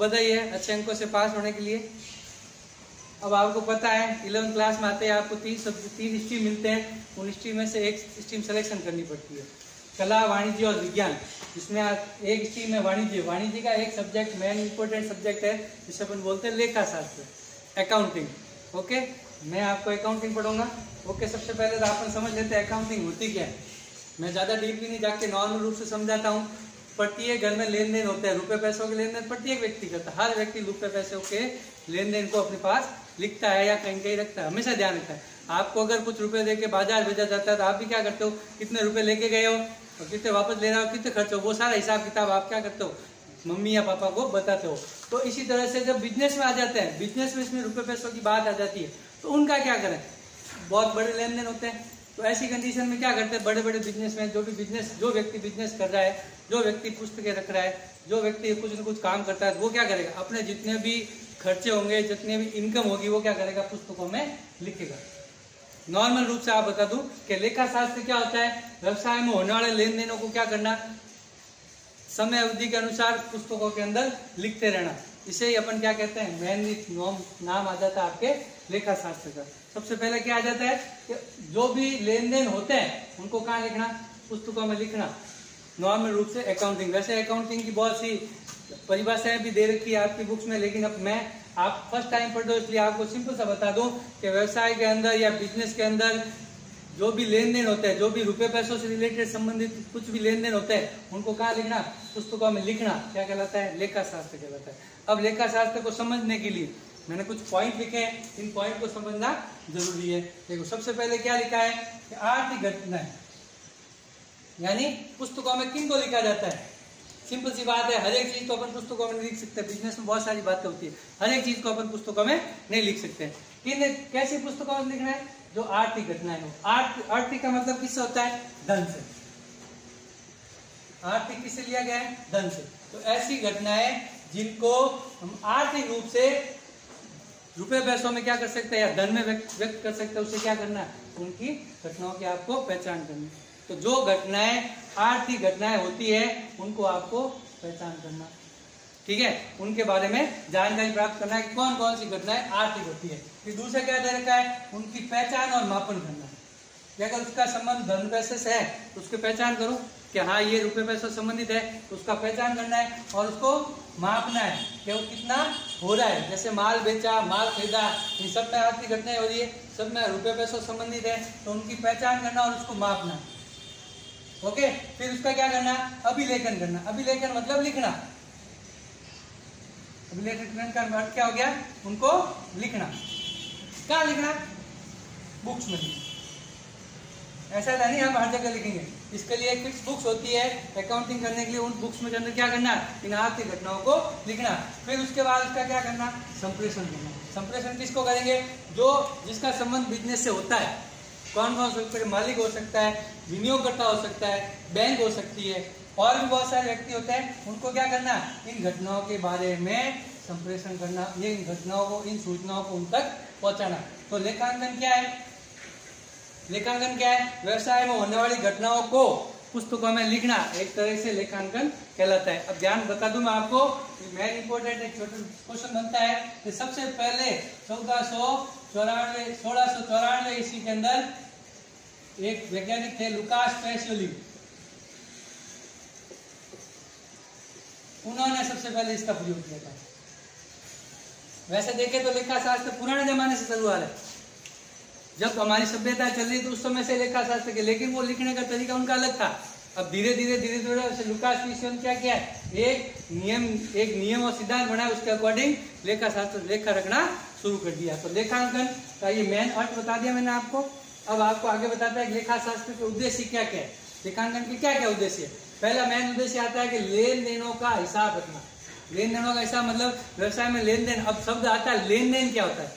बधाई है अच्छे अंकों से पास होने के लिए। अब आपको पता है 11वीं क्लास में आते हैं आपको 3 स्ट्रीम मिलते हैं, उन स्ट्रीम में से एक स्ट्रीम सिलेक्शन करनी पड़ती है, कला, वाणिज्य और विज्ञान। इसमें एक स्ट्रीम है वाणिज्य। वाणिज्य का एक सब्जेक्ट मेन इंपॉर्टेंट सब्जेक्ट है जिसे अपन बोलते हैं लेखा शास्त्र, अकाउंटिंग। ओके, मैं आपको अकाउंटिंग पढ़ाऊंगा। ओके, सबसे पहले तो अपन समझ लेते हैं अकाउंटिंग होती क्या है। मैं ज़्यादा डीपली नहीं जाके नॉर्मल रूप से समझाता हूँ। प्रत्येक घर में लेन देन होता है, रुपए पैसों के लेन देन प्रत्येक व्यक्ति करता है। हर व्यक्ति रुपए पैसों के लेन देन को अपने पास लिखता है या कहीं कहीं रखता है, हमेशा ध्यान रखता है। आपको अगर कुछ रुपए देके बाजार भेजा जाता है तो आप भी क्या करते हो, कितने रुपए लेके गए हो और कितने वापस ले रहे हो, कितने खर्च हो, वो सारा हिसाब किताब आप क्या करते हो, मम्मी या पापा को बताते हो। तो इसी तरह से जब बिजनेस में आ जाते हैं, बिजनेस में इसमें रुपए पैसों की बात आ जाती है, तो उनका क्या करें, बहुत बड़े लेन देन होते हैं। तो ऐसी कंडीशन में क्या करते हैं, बड़े बड़े बिजनेस में जो व्यक्ति बिजनेस कर रहा है, जो व्यक्ति पुस्तकें रख रहा है, जो व्यक्ति कुछ न कुछ काम करता है, वो क्या करेगा, अपने जितने भी खर्चे होंगे, जितने भी इनकम होगी, वो क्या करेगा, पुस्तकों में लिखेगा। नॉर्मल रूप से आप बता दूं कि लेखा शास्त्र क्या होता है, व्यवसाय में होने वाले लेन देनों को क्या करना, समय अवधि के अनुसार पुस्तकों के अंदर लिखते रहना। इसे ही अपन क्या कहते हैं, मेन नाम आ जाता है आपके लेखा शास्त्र का। सबसे पहले क्या आ जाता है कि जो भी लेन देन होते हैं उनको कहाँ लिखना, पुस्तकों में लिखना, नॉर्मल रूप से अकाउंटिंग। वैसे अकाउंटिंग की बहुत सी परिभाषाएं भी दे रखी है आपकी बुक्स में, लेकिन अब मैं आप फर्स्ट टाइम पढ़ दो इसलिए आपको सिंपल सा बता दूं कि व्यवसाय के अंदर या बिजनेस के अंदर जो भी लेन देन होते हैं, जो भी रुपए पैसों से रिलेटेड संबंधित कुछ भी लेन देन होते हैं, उनको कहाँ लिखना, पुस्तकों में लिखना, क्या कहलाता है, लेखा शास्त्र कहलाता है। अब लेखा शास्त्र को समझने के लिए मैंने कुछ पॉइंट लिखे हैं, इन पॉइंट को समझना जरूरी है। देखो, सबसे पहले क्या लिखा है कि आर्थिक घटनाएं, यानी पुस्तकों में किन को लिखा जाता है। सिंपल सी बात है, हर एक चीज को अपन पुस्तकों में नहीं लिख सकते। बिजनेस में बहुत सारी बातें होती है, हर एक चीज को अपन पुस्तकों में नहीं लिख सकते। कैसी पुस्तकों में लिखना है, जो आर्थिक घटनाएं हो। आर्थिक का मतलब किससे होता है, धन से। आर्थिक किससे लिया गया है, धन से। तो ऐसी घटनाएं जिनको हम आर्थिक रूप से रुपए पैसों में क्या कर सकते हैं या धन में व्यक्त कर सकते हैं, उसे क्या करना है, उनकी घटनाओं की आपको पहचान करनी है। तो जो घटनाएं आर्थिक घटनाएं होती है उनको आपको पहचान करना, ठीक है, उनके बारे में जानकारी प्राप्त करना है कि कौन कौन सी घटनाएं आर्थिक होती है। फिर दूसरा क्या दे रखा है, उनकी पहचान और मापन करना। अगर उसका संबंध धन पैसे से है तो उसकी पहचान करो कि हाँ ये रुपए पैसे संबंधित है, तो उसका पहचान करना है और उसको मापना है कि वो कितना हो रहा है। जैसे माल बेचा, माल खरीदा, इन सब में आर्थिक घटनाएं हो रही है, सब में रुपए पैसों संबंधित है, तो उनकी पहचान करना और उसको मापना। ओके, फिर उसका क्या करना, अभिलेखन करना। अभिलेखन मतलब लिखना। अभिलेखन का अर्थ क्या हो गया, उनको लिखना। कहाँ लिखना, बुक्स में लिखना। ऐसा नहीं हम हर जगह लिखेंगे, इसके लिए एक फिक्स बुक्स होती है अकाउंटिंग करने के लिए। उन बुक्स में अंदर क्या करना, इन आर्थिक घटनाओं को लिखना। फिर उसके बाद उसका क्या करना, संप्रेषण करना। संप्रेषण किसको करेंगे, जो जिसका संबंध बिजनेस से होता है। कौन कौन से, मालिक हो सकता है, विनियोगकर्ता हो सकता है, बैंक हो सकती है, और भी बहुत सारे व्यक्ति होते हैं। उनको क्या करना, इन घटनाओं के बारे में संप्रेषण करना, ये इन घटनाओं को, इन सूचनाओं को उन तक पहुंचाना। तो लेखांकन क्या है, लेखांकन क्या है, व्यवसाय में होने वाली घटनाओं को पुस्तकों में लिखना एक तरह से लेखांकन कहलाता है। अब ध्यान बता दूं मैं आपको, मेन इंपोर्टेंट एक छोटा क्वेश्चन बनता है कि सबसे पहले 1694 ईस्वी के अंदर एक वैज्ञानिक थे लुकास पेसियोली, उन्होंने सबसे पहले इसका प्रयोग किया था। वैसे देखें तो लेखा शास्त्र पुराने जमाने से शुरू हुआ है, जब हमारी सभ्यता चल रही थी उस समय से लेखा शास्त्र के, लेकिन वो लिखने का तरीका उनका अलग था। अब धीरे धीरे लुकास पेसियोली ने क्या किया, एक नियम और सिद्धांत बनाया, उसके अकॉर्डिंग लेखा शास्त्र, लेखा रखना शुरू कर दिया। तो लेखांकन का ये मेन अर्थ बता दिया मैंने आपको। अब आपको आगे बताता है लेखा शास्त्र के उद्देश्य क्या क्या है, लेखांकन के क्या क्या उद्देश्य है। पहला मेन उद्देश्य आता है कि लेन देनों का हिसाब रखना। लेन देनों का हिसाब मतलब व्यवसाय में लेन देन। अब शब्द आता है लेन देन क्या होता है,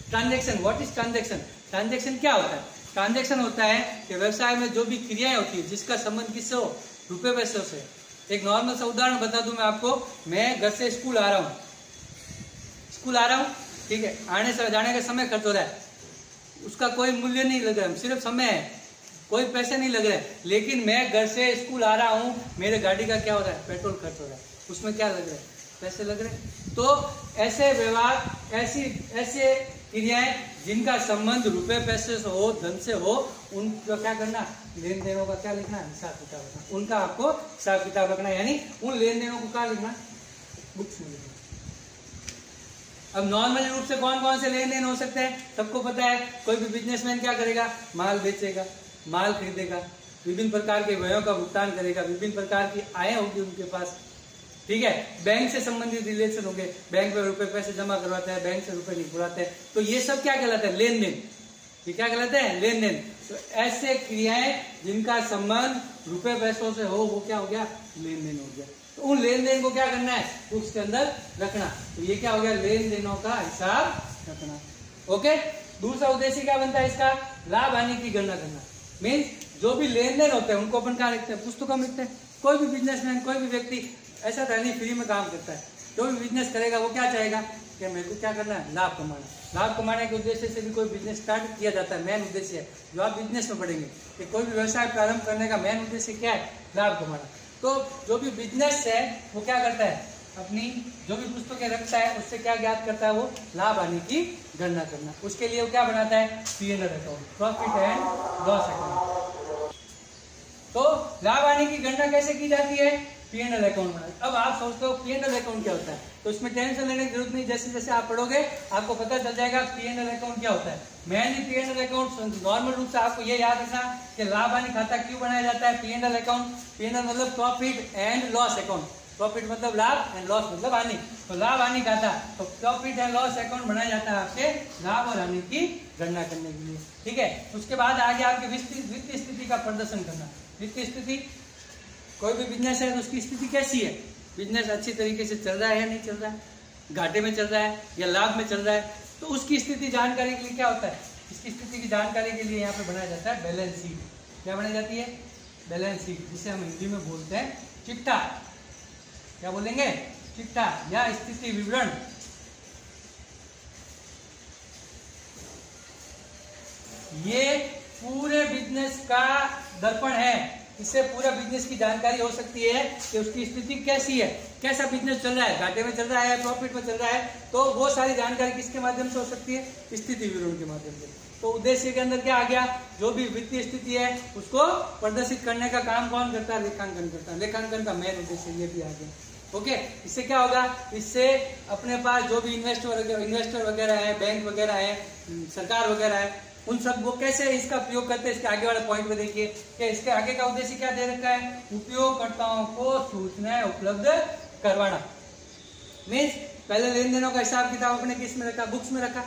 transaction. What is transaction, transaction क्या होता है, ट्रांजेक्शन होता है कि व्यवसाय में जो भी क्रियाएं होती है जिसका संबंध किससे हो, रुपए पैसों से। एक नॉर्मल सा उदाहरण बता दूं मैं आपको, मैं घर से स्कूल आ रहा हूँ, ठीक है, आने से जाने का समय खर्च हो रहा है, उसका कोई मूल्य नहीं लग रहा है, सिर्फ समय है, कोई पैसे नहीं लग रहे हैं। लेकिन मैं घर से स्कूल आ रहा हूँ, मेरे गाड़ी का क्या हो रहा है, पेट्रोल खर्च हो रहा है, उसमें क्या लग रहा है, पैसे लग रहे। तो ऐसे व्यवहार, ऐसे क्रियाएं जिनका संबंध रुपए पैसे से हो, धन से हो, उनका क्या करना, लेन देनों का क्या लिखना, हिसाब किताब रखना। उनका आपको हिसाब किताब रखना, यानी उन लेन देनों को क्या लिखना, बुक्स में लिखना। अब नॉर्मल रूप से कौन कौन से लेन देन हो सकते हैं, सबको पता है। कोई भी बिजनेसमैन क्या करेगा, माल बेचेगा, माल खरीदेगा, विभिन्न प्रकार के व्ययों का भुगतान करेगा, विभिन्न प्रकार की आय होगी उनके पास, ठीक है। बैंक से संबंधित रिलेशन होंगे, बैंक में रुपए पैसे जमा करवाते हैं, बैंक से रुपए निकलवाते हैं, तो ये सब क्या कहलाता है, लेन देन। ये क्या कहलाते हैं, लेन देन। तो ऐसे क्रियाएं जिनका संबंध रुपए पैसों से हो, वो क्या हो गया, लेन देन हो गया। तो उन लेन देन को क्या करना है, बुक्स के अंदर रखना। तो ये क्या हो गया, लेन देनों का हिसाब रखना। ओके। दूसरा उद्देश्य क्या बनता है इसका, लाभ हानि की गणना करना। मीन्स जो भी लेन देन होते हैं उनको अपन कहाँ लिखते हैं, पुस्तकों में लिखते हैं। कोई भी बिजनेसमैन, कोई भी व्यक्ति ऐसा था नहीं फ्री में काम करता है। जो भी बिजनेस करेगा वो क्या चाहेगा कि मेरे को क्या करना है, लाभ कमाना। लाभ कमाने के उद्देश्य से भी कोई बिजनेस स्टार्ट किया जाता है। मेन उद्देश्य है, जो आप बिजनेस में पढ़ेंगे कि कोई भी व्यवसाय प्रारंभ करने का मेन उद्देश्य क्या है, लाभ कमाना। तो जो भी बिजनेस है वो क्या करता है, अपनी जो भी पुस्तकें रखता है उससे क्या ज्ञात करता है, वो लाभ हानि की गणना करना। उसके लिए वो क्या बनाता है, P&L account, profit and loss account. तो लाभ हानि की गणना कैसे की जाती है, P&L अकाउंट बना। अब आप सोचते हो P&L अकाउंट क्या होता है, तो इसमें टेंशन लेने की जरूरत नहीं। जैसे जैसे आप पढ़ोगे आपको पता चल जाएगा P&L अकाउंट क्या होता है। मेनली P&L अकाउंट नॉर्मल रूप से आपको ये याद रखना कि लाभ हानि खाता क्यों बनाया जाता है, P&L अकाउंट। P&L मतलब profit and loss account, profit मतलब लाभ एंड लॉस मतलब हानि। तो लाभ हानि खाता, तो प्रॉफिट एंड लॉस अकाउंट बनाया जाता है आपके लाभ और हानि की गणना करने के लिए, ठीक है। उसके बाद आगे आपकी वित्तीय स्थिति का प्रदर्शन करना। वित्तीय स्थिति, कोई भी बिजनेस है तो उसकी स्थिति कैसी है, बिजनेस अच्छी तरीके से चल रहा है या नहीं चल रहा है, घाटे में चल रहा है या लाभ में चल रहा है, तो उसकी स्थिति जानकारी के लिए क्या होता है, इसकी स्थिति की जानकारी के लिए यहाँ पे बनाया जाता है बैलेंस शीट। क्या बनाई जाती है, बैलेंस शीट, जिसे हम हिंदी में बोलते हैं चिट्ठा। क्या बोलेंगे, चिट्ठा या स्थिति विवरण। ये पूरे बिजनेस का दर्पण है। इससे पूरा बिजनेस की जानकारी हो सकती है कि उसकी स्थिति कैसी है, कैसा बिजनेस चल रहा है, घाटे में चल रहा है, प्रॉफिट में चल रहा है। तो वो सारी जानकारी किसके माध्यम से हो सकती है, स्थिति विवरण के माध्यम से। तो उद्देश्य के अंदर क्या आ गया, जो भी वित्तीय स्थिति है उसको प्रदर्शित करने का काम कौन करता है, लेखांकन करता है। लेखांकन का मेन उद्देश्य ये भी आ गया। ओके। इससे क्या होगा, इससे अपने पास जो भी इन्वेस्टर वगैरह है, बैंक वगैरह है, सरकार वगैरह है, उन सब वो कैसे इसका प्रयोग करते हैं। इसके आगे वाले पॉइंट में देखिए कि इसके आगे का उद्देश्य क्या दे रखा है, उपयोगकर्ताओं को सूचनाएं उपलब्ध करवाना। मीन्स पहले लेन देनों का हिसाब किताब अपने किस में रखा, बुक्स में रखा।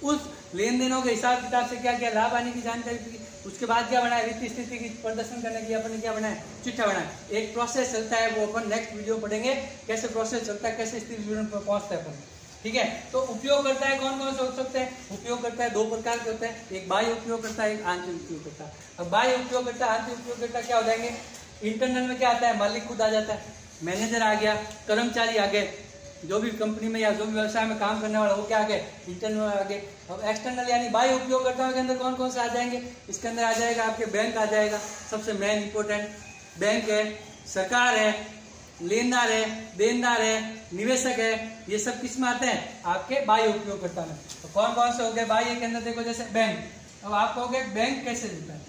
उस लेन देनों के हिसाब किताब से क्या किया, लाभ हानि की जानकारी की। उसके बाद क्या बनाया, वित्तीय स्थिति की प्रदर्शन करने की अपने क्या बनाया, चिट्ठा बनाया। एक प्रोसेस चलता है, वो अपन नेक्स्ट वीडियो पढ़ेंगे कैसे प्रोसेस चलता है, कैसे स्थिति विवरण पर पहुंचता है अपन, ठीक है। तो उपयोग करता है कौन कौन से हो सकते हैं, उपयोग करता है दो प्रकार के होते हैं, एक बाह्य उपयोग करता है, एक आंतरिक उपयोग करता है। अब बाह्य उपयोग करता है, आंतरिक उपयोग करता क्या हो जाएंगे, इंटरनल में क्या आता है, मालिक खुद आ जाता है, मैनेजर आ गया, कर्मचारी आ गए, जो भी कंपनी में या जो भी व्यवसाय में काम करने वाला वो क्या आ गए, इंटरनल में आ गए। अब एक्सटर्नल यानी बाह्य उपयोगकर्ताओं के अंदर कौन कौन से आ जाएंगे, इसके अंदर आ जाएगा आपके बैंक आ जाएगा, सबसे मेन इंपोर्टेंट बैंक है, सरकार है, लेनदार है, देनदार है, निवेशक है। ये सब किस में आते हैं, आपके बाह्य उपयोगकर्ता में। तो कौन कौन से हो गए बाह्य के अंदर, देखो जैसे बैंक। अब आप कहोगे बैंक कैसे होता है,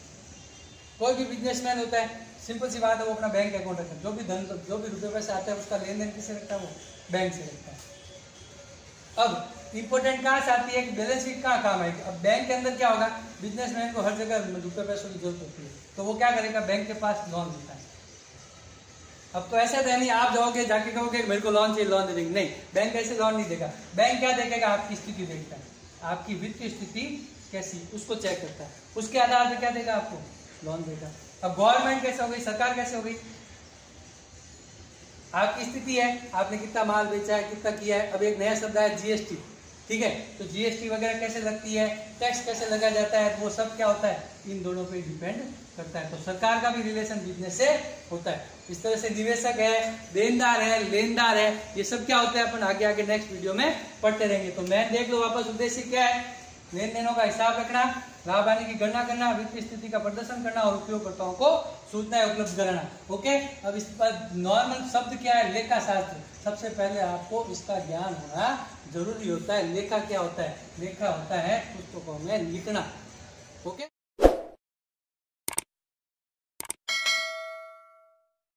कोई भी बिजनेसमैन होता है, सिंपल सी बात है, वो अपना बैंक अकाउंट रखता है। जो भी धन, जो भी रुपए पैसे आते हैं उसका लेन देन किससे रखता है, वो बैंक से रखता है। अब इंपोर्टेंट कहाँ से आती है कि बैलेंस शीट कहाँ काम आएगी। अब बैंक के अंदर क्या होगा, बिजनेसमैन को हर जगह रुपए पैसों की जरूरत होती है, तो वो क्या करेगा, बैंक के पास लोन देता है। अब तो ऐसा तो नहीं आप जाओगे जाके कहोगे मेरे को लोन चाहिए, लोन दे देंगे, नहीं, बैंक ऐसे लोन नहीं देगा। बैंक क्या देखेगा, आपकी स्थिति देखता है, आपकी वित्तीय स्थिति कैसी, उसको चेक करता है, उसके आधार पर क्या देगा, आपको लोन देगा। अब गवर्नमेंट कैसे हो गई, सरकार कैसे हो गई, आपकी स्थिति है, आपने कितना माल बेचा है, कितना किया है। अब एक नया शब्द है जीएसटी, ठीक है। तो जीएसटी वगैरह कैसे लगती है, टैक्स कैसे लगाया जाता है, वो सब क्या होता है, इन दोनों पे डिपेंड करता है। तो सरकार का भी रिलेशन बिजनेस से होता है। इस तरह से निवेशक है, देनदार है, लेनदार है, ये सब क्या होते हैं अपन आगे आगे नेक्स्ट वीडियो में पढ़ते रहेंगे। तो मैं देख लो वापस उद्देश्य क्या है, लेन देनों का हिसाब रखना, लाभ हानि की गणना करना, वित्तीय स्थिति का प्रदर्शन करना और उपयोगकर्ताओं को सूचनाएं उपलब्ध कराना। ओके, अब इस पर नॉर्मल शब्द क्या है? लेखा शास्त्र। सबसे पहले आपको इसका ज्ञान होना जरूरी होता है। लेखा क्या होता है? लेखा होता है पुस्तकों में लिखना। ओके।